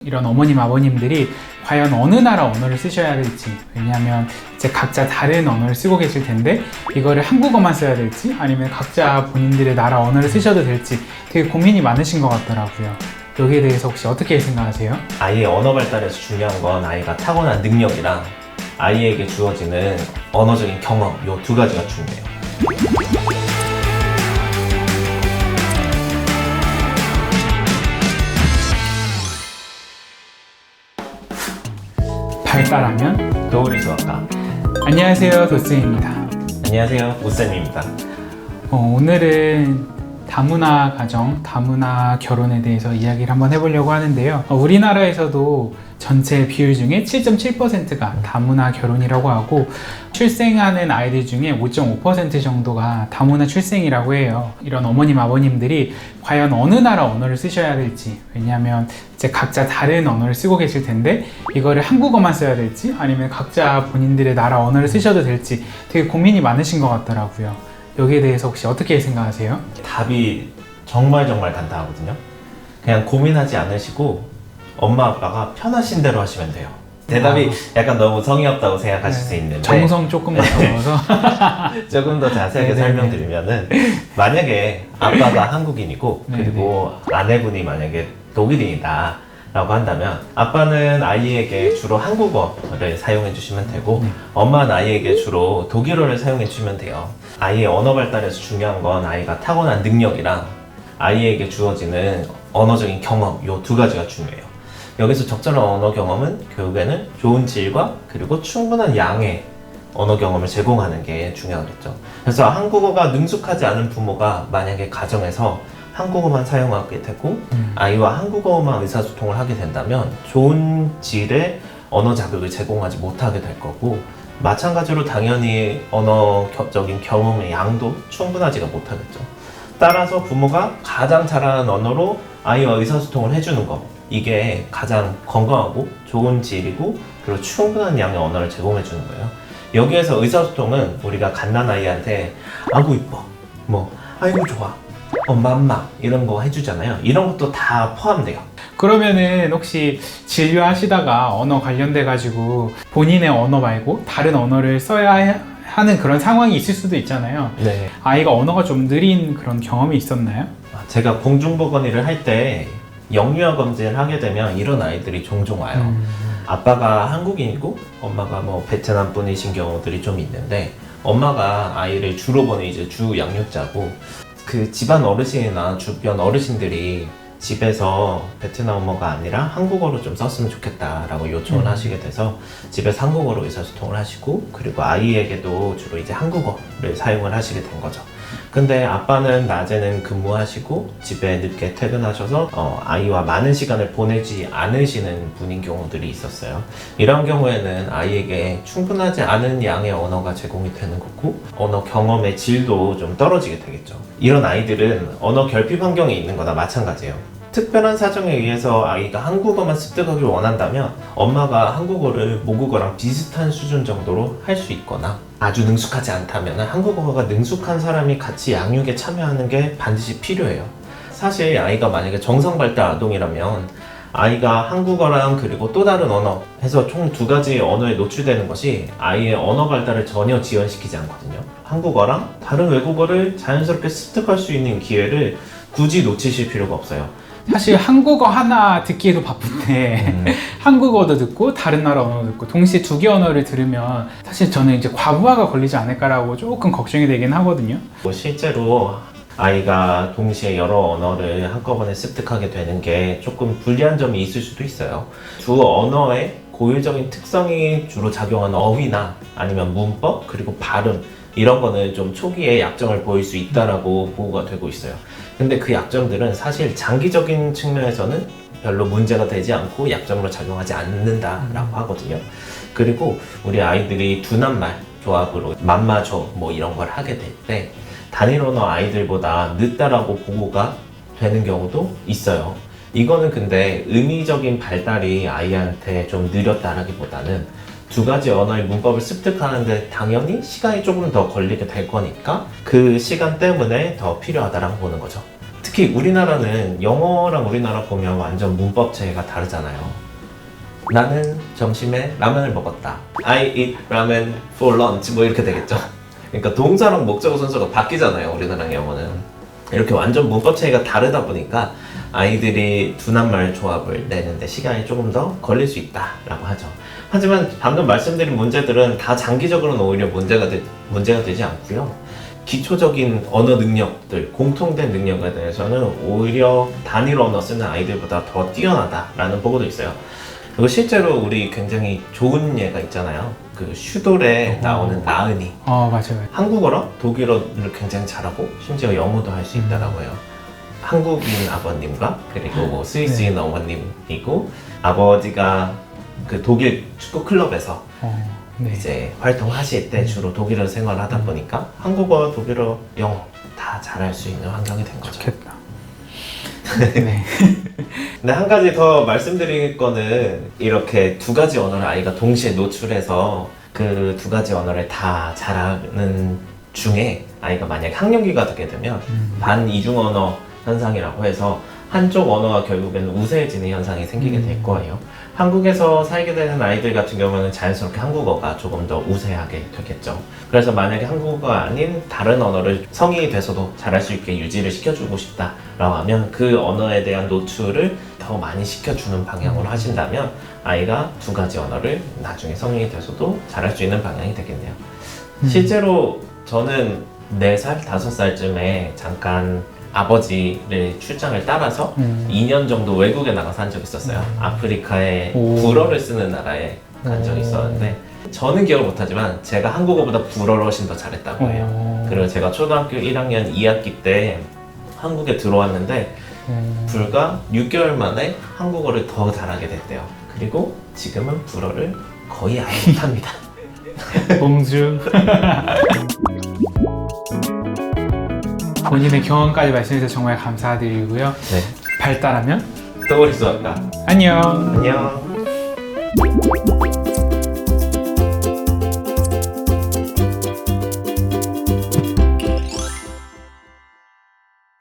이런 어머님, 아버님들이 과연 어느 나라 언어를 쓰셔야 될지, 왜냐하면 이제 각자 다른 언어를 쓰고 계실 텐데 이거를 한국어만 써야 될지 아니면 각자 본인들의 나라 언어를 쓰셔도 될지 되게 고민이 많으신 것 같더라고요. 여기에 대해서 혹시 어떻게 생각하세요? 아이의 언어 발달에서 중요한 건 아이가 타고난 능력이랑 아이에게 주어지는 언어적인 경험, 이 두 가지가 중요해요. 발달하면 겨울이 수학과. 안녕하세요, 도스입니다. 안녕하세요, 우쌤입니다. 오늘은 다문화 가정, 다문화 결혼에 대해서 이야기를 한번 해보려고 하는데요. 우리나라에서도 전체 비율 중에 7.7%가 다문화 결혼이라고 하고 출생하는 아이들 중에 5.5% 정도가 다문화 출생이라고 해요. 이런 어머님, 아버님들이 과연 어느 나라 언어를 쓰셔야 될지, 왜냐하면 이제 각자 다른 언어를 쓰고 계실 텐데 이거를 한국어만 써야 될지 아니면 각자 본인들의 나라 언어를 쓰셔도 될지 되게 고민이 많으신 것 같더라고요. 여기에 대해서 혹시 어떻게 생각하세요? 답이 정말 간단하거든요. 그냥 고민하지 않으시고 엄마 아빠가 편하신 대로 하시면 돼요. 대답이 약간 너무 성의 없다고 생각하실 수 있는데 정성 조금만 넣어서 조금 더 자세하게 설명드리면은, 만약에 아빠가 한국인이고 그리고 아내분이 만약에 독일인이다 라고 한다면 아빠는 아이에게 주로 한국어를 사용해 주시면 되고 엄마는 아이에게 주로 독일어를 사용해 주시면 돼요. 아이의 언어 발달에서 중요한 건 아이가 타고난 능력이랑 아이에게 주어지는 언어적인 경험, 이 두 가지가 중요해요. 여기서 적절한 언어 경험은 결국에는 좋은 질과 그리고 충분한 양의 언어 경험을 제공하는 게 중요하겠죠. 그래서 한국어가 능숙하지 않은 부모가 만약에 가정에서 한국어만 사용하게 되고 아이와 한국어만 의사소통을 하게 된다면 좋은 질의 언어 자극을 제공하지 못하게 될 거고, 마찬가지로 당연히 언어적인 경험의 양도 충분하지가 못하겠죠. 따라서 부모가 가장 잘하는 언어로 아이와 의사소통을 해주는 거, 이게 가장 건강하고 좋은 질이고 그리고 충분한 양의 언어를 제공해 주는 거예요. 여기에서 의사소통은 우리가 갓난아이한테 아구 이뻐, 뭐 아이고 좋아, 맘마 이런 거 해주잖아요. 이런 것도 다 포함돼요. 그러면은 혹시 진료하시다가 언어 관련돼 가지고 본인의 언어 말고 다른 언어를 써야 하는 그런 상황이 있을 수도 있잖아요. 네. 아이가 언어가 좀 느린 그런 경험이 있었나요? 제가 공중보건의를 할 때 영유아 검진을 하게 되면 이런 아이들이 종종 와요. 아빠가 한국인이고 엄마가 뭐 베트남 분이신 경우들이 좀 있는데, 엄마가 아이를 주로 보는 이제 주 양육자고 그 집안 어르신이나 주변 어르신들이 집에서 베트남어가 아니라 한국어로 좀 썼으면 좋겠다라고 요청을 하시게 돼서 집에서 한국어로 의사소통을 하시고, 그리고 아이에게도 주로 이제 한국어를 사용을 하시게 된 거죠. 근데 아빠는 낮에는 근무하시고 집에 늦게 퇴근하셔서 아이와 많은 시간을 보내지 않으시는 분인 경우들이 있었어요. 이런 경우에는 아이에게 충분하지 않은 양의 언어가 제공이 되는 거고 언어 경험의 질도 좀 떨어지게 되겠죠. 이런 아이들은 언어 결핍 환경에 있는 거나 마찬가지예요. 특별한 사정에 의해서 아이가 한국어만 습득하길 원한다면 엄마가 한국어를 모국어랑 비슷한 수준 정도로 할 수 있거나, 아주 능숙하지 않다면 한국어가 능숙한 사람이 같이 양육에 참여하는 게 반드시 필요해요. 사실 아이가 만약에 정상 발달 아동이라면 아이가 한국어랑 그리고 또 다른 언어 해서 총 두 가지 언어에 노출되는 것이 아이의 언어 발달을 전혀 지연시키지 않거든요. 한국어랑 다른 외국어를 자연스럽게 습득할 수 있는 기회를 굳이 놓치실 필요가 없어요. 사실 한국어 하나 듣기에도 바쁜데 한국어도 듣고 다른 나라 언어도 듣고 동시에 두 개 언어를 들으면 사실 저는 이제 과부하가 걸리지 않을까라고 조금 걱정이 되긴 하거든요. 실제로 아이가 동시에 여러 언어를 한꺼번에 습득하게 되는 게 조금 불리한 점이 있을 수도 있어요. 두 언어의 고유적인 특성이 주로 작용하는 어휘나 아니면 문법 그리고 발음, 이런 거는 좀 초기에 약점을 보일 수 있다라고 보고가 되고 있어요. 근데 그 약점들은 사실 장기적인 측면에서는 별로 문제가 되지 않고 약점으로 작용하지 않는다라고 하거든요. 그리고 우리 아이들이 두낱말 조합으로 맘마조 뭐 이런 걸 하게 될 때 단일 언어 아이들보다 늦다라고 보고가 되는 경우도 있어요. 이거는 근데 의미적인 발달이 아이한테 좀 느렸다라기보다는 두 가지 언어의 문법을 습득하는데 당연히 시간이 조금 더 걸리게 될 거니까 그 시간 때문에 더 필요하다라고 보는 거죠. 특히 우리나라는 영어랑 우리나라 보면 완전 문법체가 다르잖아요. 나는 점심에 라면을 먹었다. I eat ramen for lunch. 뭐 이렇게 되겠죠. 그러니까 동사랑 목적어 순서가 바뀌잖아요. 우리나라랑 영어는. 이렇게 완전 문법 차이가 다르다 보니까 아이들이 둔한말 조합을 내는데 시간이 조금 더 걸릴 수 있다라고 하죠. 하지만 방금 말씀드린 문제들은 다 장기적으로는 오히려 문제가 되지 않고요. 기초적인 언어 능력들, 공통된 능력에 대해서는 오히려 단일 언어 쓰는 아이들보다 더 뛰어나다라는 보고도 있어요. 그리고 실제로 우리 굉장히 좋은 예가 있잖아요. 그 슈돌에 나오는 나은이. 맞아요. 한국어랑 독일어를 굉장히 잘하고 심지어 영어도 할 수 있다라고 해요. 한국인 아버님과 그리고 뭐 스위스인 어머님이고 아버지가 그 독일 축구 클럽에서 네. 이제 활동하실 때 주로 독일어 생활하다 보니까 한국어, 독일어, 영어 다 잘할 수 있는 환경이 된 거죠. 좋겠다. 네. 근데 한 가지 더 말씀드릴 거는 이렇게 두 가지 언어를 아이가 동시에 노출해서 그 두 가지 언어를 다 잘하는 중에 아이가 만약에 학령기가 되게 되면 반이중 언어 현상이라고 해서 한쪽 언어가 결국에는 우세해지는 현상이 생기게 될 거예요. 한국에서 살게 되는 아이들 같은 경우는 자연스럽게 한국어가 조금 더 우세하게 되겠죠. 그래서 만약에 한국어가 아닌 다른 언어를 성인이 돼서도 잘할 수 있게 유지를 시켜주고 싶다라고 하면 그 언어에 대한 노출을 더 많이 시켜주는 방향으로 하신다면 아이가 두 가지 언어를 나중에 성인이 돼서도 잘할 수 있는 방향이 되겠네요. 실제로 저는 4살, 5살쯤에 잠깐 아버지를 출장을 따라서 2년 정도 외국에 나가서 한 적이 있었어요. 아프리카의 불어를 쓰는 나라에 간 적이 있었는데 저는 기억을 못하지만 제가 한국어보다 불어를 훨씬 더 잘했다고 해요. 그리고 제가 초등학교 1학년 2학기 때 한국에 들어왔는데 불과 6개월 만에 한국어를 더 잘하게 됐대요. 그리고 지금은 불어를 거의 아예 못합니다. 봉주. 본인의 경험까지 말씀해주셔서 정말 감사드리고요. 네. 발달하면 또 우리 수학과 안녕. 안녕.